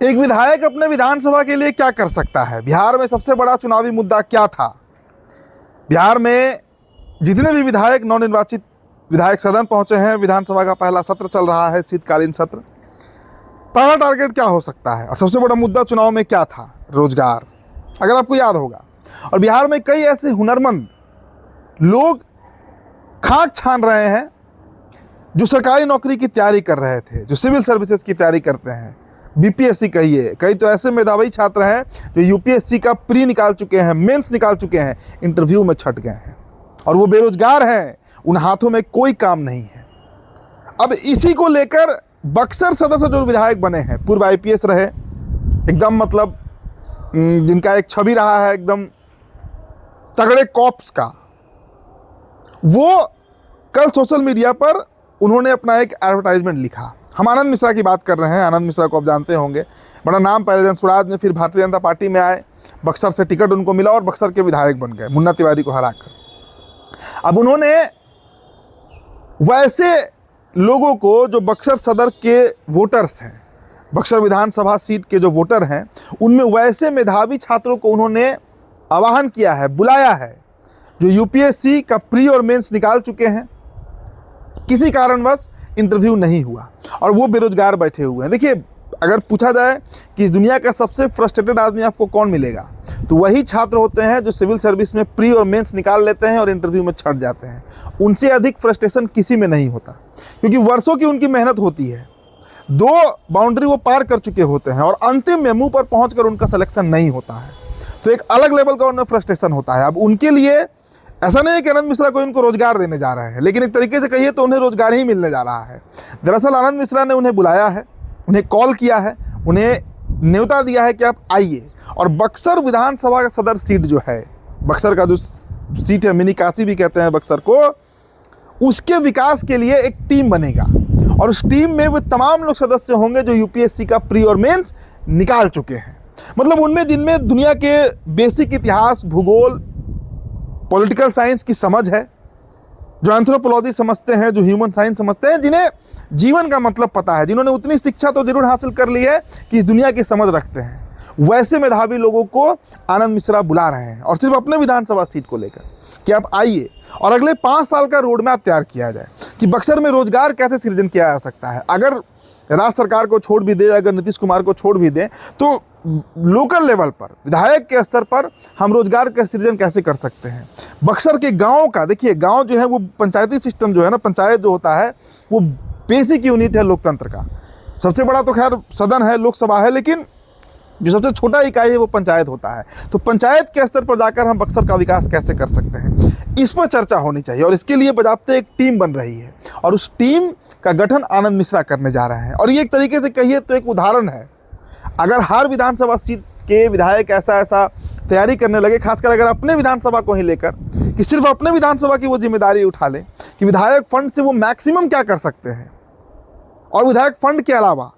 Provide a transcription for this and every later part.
एक विधायक अपने विधानसभा के लिए क्या कर सकता है? बिहार में सबसे बड़ा चुनावी मुद्दा क्या था? बिहार में जितने भी विधायक नवनिर्वाचित विधायक सदन पहुंचे हैं, विधानसभा का पहला सत्र चल रहा है, शीतकालीन सत्र। पहला टारगेट क्या हो सकता है? और सबसे बड़ा मुद्दा चुनाव में क्या था? रोजगार, अगर आपको याद होगा। और बिहार में कई ऐसे हुनरमंद लोग खाक छान रहे हैं जो सरकारी नौकरी की तैयारी कर रहे थे, जो सिविल सर्विसेज की तैयारी करते हैं, बीपीएससी कहिए। कई तो ऐसे मेधावी छात्र हैं जो यूपीएससी का प्री निकाल चुके हैं, मेंस निकाल चुके हैं, इंटरव्यू में छट गए हैं और वो बेरोजगार हैं, उन हाथों में कोई काम नहीं है। अब इसी को लेकर बक्सर सदस्य जो विधायक बने हैं, पूर्व आईपीएस रहे, एकदम मतलब जिनका एक छवि रहा है एकदम तगड़े कॉप्स का, वो कल सोशल मीडिया पर उन्होंने अपना एक एडवर्टाइजमेंट लिखा। हम आनंद मिश्रा की बात कर रहे हैं। आनंद मिश्रा को आप जानते होंगे, बड़ा नाम, पहले जनसुराज में, फिर भारतीय जनता पार्टी में आए, बक्सर से टिकट उनको मिला और बक्सर के विधायक बन गए मुन्ना तिवारी को हराकर। अब उन्होंने वैसे लोगों को जो बक्सर सदर के वोटर्स हैं, बक्सर विधानसभा सीट के जो वोटर हैं, उनमें वैसे मेधावी छात्रों को उन्होंने आह्वान किया है, बुलाया है, जो यूपीएससी का प्री और मेंस निकाल चुके हैं, किसी कारणवश इंटरव्यू नहीं हुआ और वो बेरोजगार बैठे हुए हैं। देखिए, अगर पूछा जाए कि इस दुनिया का सबसे फ्रस्ट्रेटेड आदमी आपको कौन मिलेगा, तो वही छात्र होते हैं जो सिविल सर्विस में प्री और मेंस निकाल लेते हैं और इंटरव्यू में छट जाते हैं। उनसे अधिक फ्रस्ट्रेशन किसी में नहीं होता, क्योंकि वर्षों की उनकी मेहनत होती है, 2 बाउंड्री वो पार कर चुके होते हैं और अंतिम में मुंह पर पहुंचकर उनका सिलेक्शन नहीं होता है, तो एक अलग लेवल का उनमें फ्रस्ट्रेशन होता है। अब उनके लिए ऐसा नहीं है कि आनंद मिश्रा को इनको रोजगार देने जा रहे हैं, लेकिन एक तरीके से कहिए तो उन्हें रोजगार ही मिलने जा रहा है। दरअसल आनंद मिश्रा ने उन्हें बुलाया है, उन्हें कॉल किया है, उन्हें न्योता दिया है कि आप आइए। और बक्सर विधानसभा का सदर सीट जो है, बक्सर का जो सीट है, मिनी काशी भी कहते हैं बक्सर को, उसके विकास के लिए एक टीम बनेगा और उस टीम में वो तमाम लोग सदस्य होंगे जो यूपीएससी का प्री और मेंस निकाल चुके हैं। मतलब उनमें, जिनमें दुनिया के बेसिक इतिहास, भूगोल, पॉलिटिकल साइंस की समझ है, जो एंथ्रोपोलॉजी समझते हैं, जो ह्यूमन साइंस समझते हैं, जिन्हें जीवन का मतलब पता है, जिन्होंने उतनी शिक्षा तो जरूर हासिल कर ली है कि इस दुनिया की समझ रखते हैं, वैसे मेधावी लोगों को आनंद मिश्रा बुला रहे हैं और सिर्फ अपने विधानसभा सीट को लेकर कि आप आइए और अगले 5 साल का रोड मैप तैयार किया जाए कि बक्सर में रोजगार कैसे सृजन किया जा सकता है। अगर राज्य सरकार को छोड़ भी दे, अगर नीतीश कुमार को छोड़ भी दें, तो लोकल लेवल पर, विधायक के स्तर पर हम रोजगार का सृजन कैसे कर सकते हैं। बक्सर के गाँव का देखिए, गाँव जो है वो पंचायती सिस्टम जो है ना, पंचायत जो होता है वो बेसिक यूनिट है लोकतंत्र का। सबसे बड़ा तो खैर सदन है, लोकसभा है, लेकिन जो सबसे छोटा इकाई है वो पंचायत होता है। तो पंचायत के स्तर पर जाकर हम बक्सर का विकास कैसे कर सकते हैं, इस पर चर्चा होनी चाहिए और इसके लिए बजाते एक टीम बन रही है और उस टीम का गठन आनंद मिश्रा करने जा रहे हैं। और ये एक तरीके से कहिए तो एक उदाहरण है। अगर हर विधानसभा सीट के विधायक ऐसा तैयारी करने लगे, खासकर अगर अपने विधानसभा को ही लेकर, कि सिर्फ अपने विधानसभा की वो जिम्मेदारी उठा ले कि विधायक फंड से वो मैक्सिमम क्या कर सकते हैं, और विधायक फंड के अलावा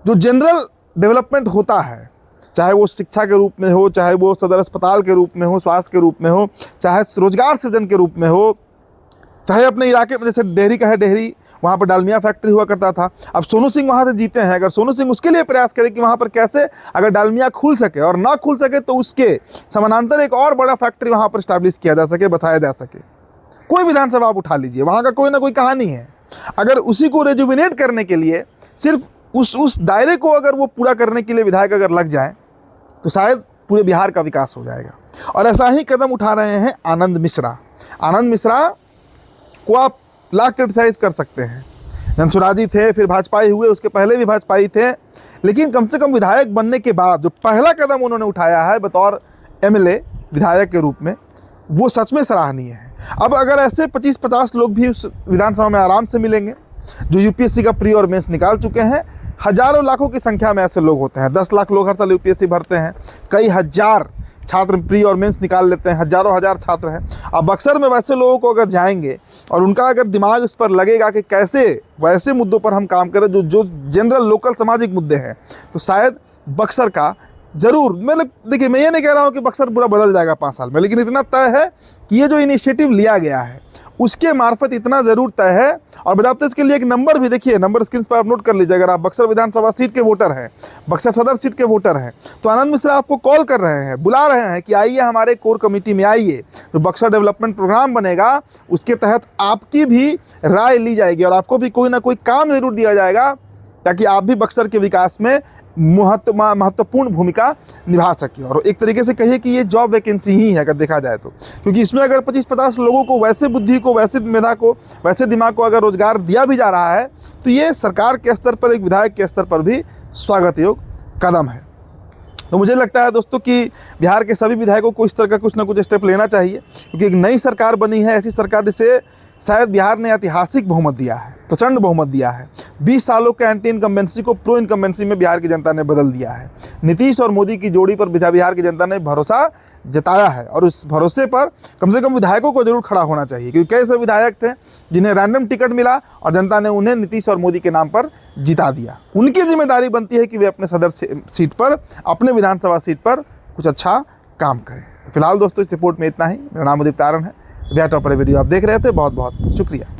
जो जनरल डेवलपमेंट होता है, चाहे वो शिक्षा के रूप में हो, चाहे वो सदर अस्पताल के रूप में हो, स्वास्थ्य के रूप में हो, चाहे रोजगार सृजन के रूप में हो, चाहे अपने इलाके में, जैसे डेहरी का है, डेहरी वहाँ पर डालमिया फैक्ट्री हुआ करता था, अब सोनू सिंह वहाँ से जीते हैं। अगर सोनू सिंह उसके लिए प्रयास करे कि वहाँ पर कैसे अगर डालमिया खुल सके, और ना खुल सके तो उसके समानांतर एक और बड़ा फैक्ट्री वहाँ पर स्टैब्लिश किया जा सके, बसाया जा सके। कोई विधानसभा आप उठा लीजिए, वहाँ का कोई ना कोई कहानी है। अगर उसी को रेजुविनेट करने के लिए, सिर्फ उस दायरे को अगर वो पूरा करने के लिए विधायक अगर लग जाए, तो शायद पूरे बिहार का विकास हो जाएगा। और ऐसा ही कदम उठा रहे हैं आनंद मिश्रा। आनंद मिश्रा को आप लाख क्रिटिसाइज कर सकते हैं, जनसुराजी थे, फिर भाजपाई हुए, उसके पहले भी भाजपाई थे, लेकिन कम से कम विधायक बनने के बाद जो पहला कदम उन्होंने उठाया है बतौर एमएलए विधायक के रूप में, वो सच में सराहनीय है। अब अगर ऐसे 25-50 लोग भी उस विधानसभा में आराम से मिलेंगे जो यूपीएससी का प्री और मेंस निकाल चुके हैं, हजारों लाखों की संख्या में ऐसे लोग होते हैं, 10 लाख लोग हर साल यूपीएससी भरते हैं, कई हजार छात्र प्री और मेंस निकाल लेते हैं, हजारों हजार छात्र हैं। अब बक्सर में वैसे लोगों को अगर जाएंगे और उनका अगर दिमाग इस पर लगेगा कि कैसे वैसे मुद्दों पर हम काम करें जो जनरल लोकल सामाजिक मुद्दे हैं, तो शायद बक्सर का जरूर, मतलब देखिए, मैं ये नहीं कह रहा हूँ कि बक्सर पूरा बदल जाएगा 5 साल में, लेकिन इतना तय है कि ये जो इनिशिएटिव लिया गया है उसके मार्फत इतना ज़रूर तय है। और बजाते इसके लिए एक नंबर भी देखिए, नंबर स्क्रीन पर आप नोट कर लीजिए। अगर आप बक्सर विधानसभा सीट के वोटर हैं, बक्सर सदर सीट के वोटर हैं, तो आनंद मिश्रा आपको कॉल कर रहे हैं, बुला रहे हैं कि आइए हमारे कोर कमेटी में आइए। जो बक्सर डेवलपमेंट प्रोग्राम बनेगा उसके तहत आपकी भी राय ली जाएगी और आपको भी कोई ना कोई काम जरूर दिया जाएगा ताकि आप भी बक्सर के विकास में महत्वपूर्ण भूमिका निभा सके। और एक तरीके से कहिए कि ये जॉब वैकेंसी ही है अगर देखा जाए तो, क्योंकि इसमें अगर 25-50 लोगों को वैसे बुद्धि को, वैसे मेधा को, वैसे दिमाग को अगर रोजगार दिया भी जा रहा है तो ये सरकार के स्तर पर, एक विधायक के स्तर पर भी स्वागत योग्य कदम है। तो मुझे लगता है दोस्तों कि बिहार के सभी विधायकों को इस तरह का कुछ ना कुछ स्टेप लेना चाहिए, क्योंकि एक नई सरकार बनी है, ऐसी सरकार जिसे शायद बिहार ने ऐतिहासिक बहुमत दिया है, प्रचंड बहुमत दिया है। 20 सालों के एंटी इनकम्बेंसी को प्रो इनकम्बेंसी में बिहार की जनता ने बदल दिया है। नीतीश और मोदी की जोड़ी पर बिहार की जनता ने भरोसा जताया है और उस भरोसे पर कम से कम विधायकों को जरूर खड़ा होना चाहिए, क्योंकि कई ऐसे विधायक थे जिन्हें रैंडम टिकट मिला और जनता ने उन्हें नीतीश और मोदी के नाम पर जिता दिया। उनकी जिम्मेदारी बनती है कि वे अपने सदर सीट पर, अपने विधानसभा सीट पर कुछ अच्छा काम करें। फिलहाल दोस्तों इस रिपोर्ट में इतना ही। मेरा नाम उदित तारण है, बिहार टॉपर वीडियो आप देख रहे थे। बहुत बहुत शुक्रिया।